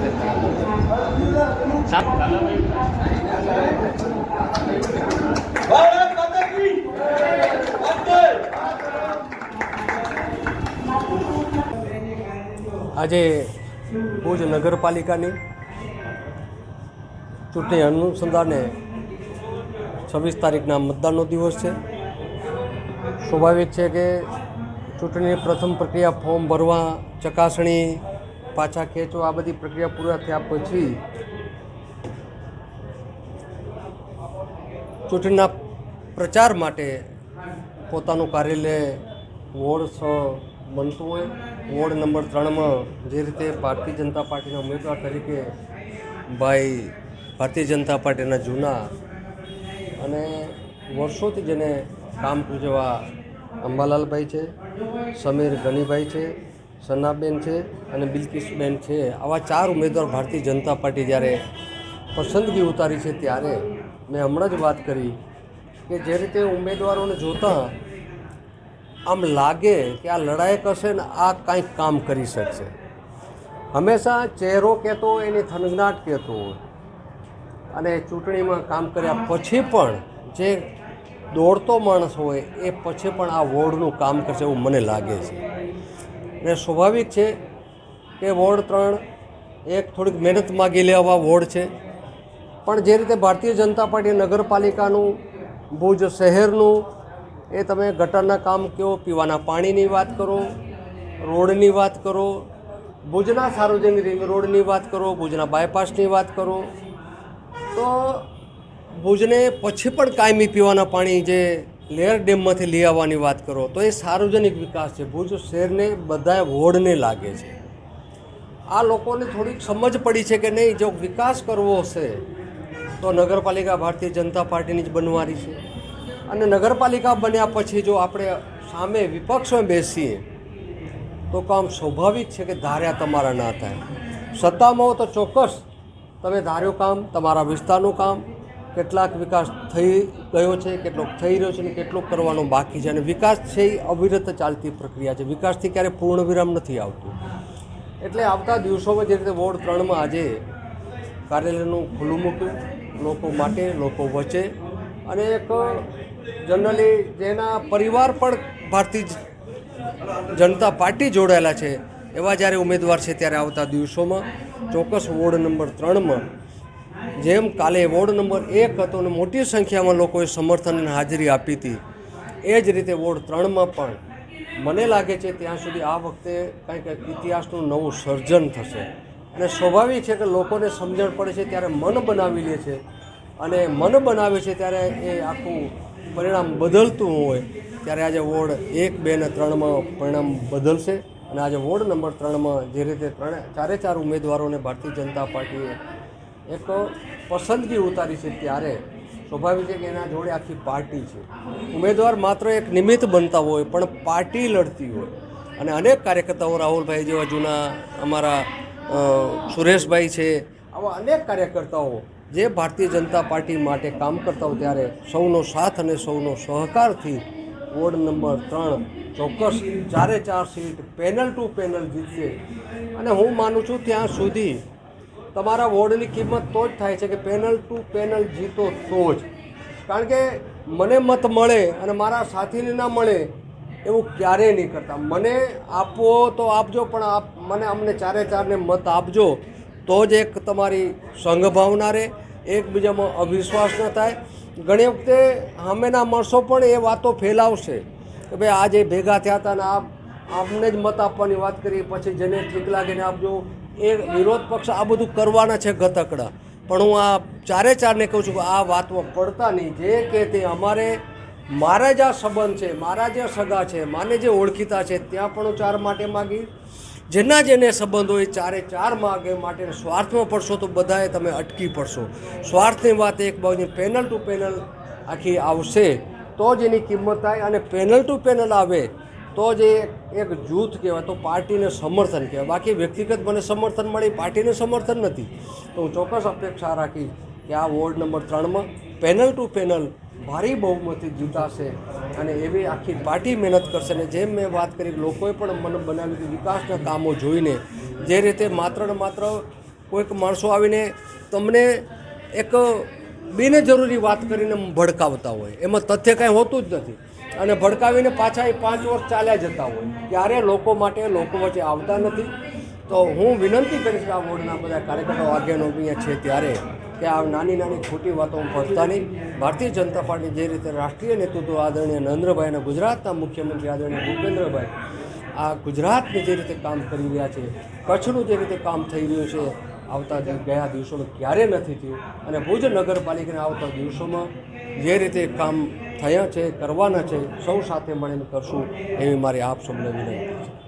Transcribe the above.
આજે ભુજ નગરપાલિકાની ચૂંટણી અનુસંધાને 26 તારીખના મતદાનનો દિવસ છે. સ્વાભાવિક છે કે ચૂંટણીની પ્રથમ પ્રક્રિયા ફોર્મ ભરવા, ચકાસણી, પાછા ખેંચવા, આ બધી પ્રક્રિયા પૂરા થયા પછી ચૂંટણીના પ્રચાર માટે પોતાનું કાર્યાલય વોર્ડ 6 બનતું હોય. વોર્ડ નંબર 3માં જે રીતે ભારતીય જનતા પાર્ટીના ઉમેદવાર તરીકે ભાઈ ભારતીય જનતા પાર્ટીના જૂના અને વર્ષોથી જેને કામ કર્યું જેવા અંબાલાલભાઈ છે, સમીર ગનીભાઈ છે, સનાબેન છે અને બિલકિસબેન છે, આવા 4 ઉમેદવાર ભારતીય જનતા પાર્ટી જ્યારે પસંદગી ઉતારી છે ત્યારે મેં હમણાં જ વાત કરી કે જે રીતે ઉમેદવારોને જોતાં આમ લાગે કે આ લડાયક હશે ને આ કાંઈક કામ કરી શકશે. હંમેશા ચહેરો કહેતો હોય, એની થનગનાટ કહેતો હોય અને ચૂંટણીમાં કામ કર્યા પછી પણ જે દોડતો માણસ હોય એ પછી પણ આ વોર્ડનું કામ કરશે એવું મને લાગે છે. અને સ્વાભાવિક છે કે વોર્ડ 3 એક થોડીક મહેનત માગી લેવા વોર્ડ છે, પણ જે રીતે ભારતીય જનતા પાર્ટી નગરપાલિકાનું, ભુજ શહેરનું, એ તમે ગટરના કામ કહો, પીવાના પાણીની વાત કરો, રોડની વાત કરો, ભુજના સાર્વજનિક રિંગ રોડની વાત કરો, ભુજના બાયપાસની વાત કરો, તો ભુજને પછી પણ કાયમી પીવાના પાણી જે લેર ડેમમાંથી લઈ આવવાની વાત કરો, તો એ સાર્વજનિક વિકાસ છે. ભુજ શહેરને બધાએ વોર્ડને લાગે છે. આ લોકોને થોડીક સમજ પડી છે કે નહીં, જો વિકાસ કરવો હશે તો નગરપાલિકા ભારતીય જનતા પાર્ટીની જ બનવાની છે. અને નગરપાલિકા બન્યા પછી જો આપણે સામે વિપક્ષમાં બેસીએ તો કામ સ્વાભાવિક છે કે ધાર્યા તમારા ના થાય. સત્તામાં હો તો ચોક્કસ તમે ધાર્યું કામ, તમારા વિસ્તારનું કામ, કેટલાક વિકાસ થઈ ગયો છે, કેટલોક થઈ રહ્યો છે અને કેટલોક કરવાનો બાકી છે. અને વિકાસ છે એ અવિરત ચાલતી પ્રક્રિયા છે. વિકાસથી ક્યારેય પૂર્ણ વિરામ નથી આવતું. એટલે આવતા દિવસોમાં જે રીતે વોર્ડ 3માં આજે કાર્યાલયનું ખુલ્લું મૂક્યું લોકો માટે, લોકો વચ્ચે, અને એક જનરલી જેના પરિવાર પણ ભારતીય જનતા પાર્ટી જોડાયેલા છે એવા જ્યારે ઉમેદવાર છે ત્યારે આવતા દિવસોમાં ચોક્કસ વોર્ડ નંબર 3માં જેમ કાલે વોર્ડ નંબર 1 હતો અને મોટી સંખ્યામાં લોકોએ સમર્થન અને હાજરી આપી હતી, એ જ રીતે વોર્ડ 3માં પણ મને લાગે છે ત્યાં સુધી આ વખતે કંઈક ઇતિહાસનું નવું સર્જન થશે. અને સ્વાભાવિક છે કે લોકોને સમજણ પડે છે ત્યારે મન બનાવી લે છે, અને મન બનાવે છે ત્યારે એ આખું પરિણામ બદલતું હોય. ત્યારે આજે વોર્ડ 1, 2 અને 3માં પરિણામ બદલશે. અને આજે વોર્ડ નંબર 3માં જે રીતે 4 ઉમેદવારોને ભારતીય જનતા પાર્ટીએ એક પસંદગી ઉતારી છે ત્યારે સ્વાભાવિક છે કે એના જોડે આખી પાર્ટી છે. ઉમેદવાર માત્ર એક નિમિત્ત બનતા હોય પણ પાર્ટી લડતી હોય. અને અનેક કાર્યકર્તાઓ, રાહુલભાઈ જેવા જૂના, અમારા સુરેશભાઈ છે, આવા અનેક કાર્યકર્તાઓ જે ભારતીય જનતા પાર્ટી માટે કામ કરતા હોય ત્યારે સૌનો સાથ અને સૌનો સહકારથી વોર્ડ નંબર 3 ચોક્કસ 4 સીટ પેનલ ટુ પેનલ જીતશે. અને હું માનું છું ત્યાં સુધી તમારા વોર્ડની કિંમત તો જ થાય છે કે પેનલ ટુ પેનલ જીતો તો જ. કારણ કે મને મત મળે અને મારા સાથીને ના મળે એવું ક્યારેય નહીં કરતા. મને આપવો તો આપજો, પણ અમને 4ને મત આપજો તો જ એક તમારી સંઘભાવના રહે, એકબીજામાં અવિશ્વાસ ન થાય. ઘણી વખતે સામેના માણસો પણ એ વાતો ફેલાવશે કે ભાઈ આ જે ભેગા થયા હતા ને આમને જ મત આપવાની વાત કરી, પછી જેને ઠીક લાગે ને આપજો. એ વિરોધ પક્ષ આ બધું કરવાના છે ગતકડા. પણ હું આ 4ને કહું છું કે આ વાતમાં પડતા નહીં. જે કે તે મારા જે સંબંધ છે, મારા જે સગા છે, માને જે ઓળખીતા છે ત્યાં પણ હું 4 માટે માગી. જેના જેને સંબંધ હોય 4 માગે માટે. સ્વાર્થમાં પડશો તો બધાએ તમે અટકી પડશો. સ્વાર્થની વાત એક બાજુ, પેનલ ટુ પેનલ આખી આવશે તો જ એની કિંમત થાય. અને પેનલ ટુ પેનલ આવે તો જ એક જૂથ કહેવાય, તો પાર્ટીને સમર્થન કહેવાય. બાકી વ્યક્તિગત મને સમર્થન મળી, પાર્ટીને સમર્થન નથી. તો હું ચોક્કસ અપેક્ષા રાખીશ કે આ વોર્ડ નંબર 3માં પેનલ ટુ પેનલ ભારી બહુમતી જીતાશે. અને એવી આખી પાર્ટી મહેનત કરશે. ને જેમ મેં વાત કરી, લોકોએ પણ મન બનાવ્યું કે વિકાસના કામો જોઈને જે રીતે માત્ર ને માત્ર કોઈક માણસો આવીને તમને એક બિનજરૂરી વાત કરીને ભડકાવતા હોય, એમાં તથ્ય કાંઈ હોતું જ નથી અને ભડકાવીને પાછા એ 5 વર્ષ ચાલ્યા જતા હોય, ત્યારે લોકો માટે લોકો વચ્ચે આવતા નથી. તો હું વિનંતી કરીશ કે આ વોર્ડના બધા કાર્યકર્તાઓ આગેવાનો અહીંયા છે ત્યારે કે આ નાની નાની ખોટી વાતો પડતા નહીં. ભારતીય જનતા પાર્ટી જે રીતે રાષ્ટ્રીય નેતૃત્વ આદરણીય નરેન્દ્રભાઈ અને ગુજરાતના મુખ્યમંત્રી આદરણીય ભૂપેન્દ્રભાઈ આ ગુજરાતને જે રીતે કામ કરી રહ્યા છે, કચ્છનું જે રીતે કામ થઈ રહ્યું છે, આવતા ગયા દિવસોમાં ક્યારે નથી થયું અને ભુજ નગરપાલિકાના આવતા દિવસોમાં જે રીતે કામ થયા છે, કરવાના છે, સૌ સાથે મળીને કરશું એવી મારી આપ સૌને વિનંતી છે.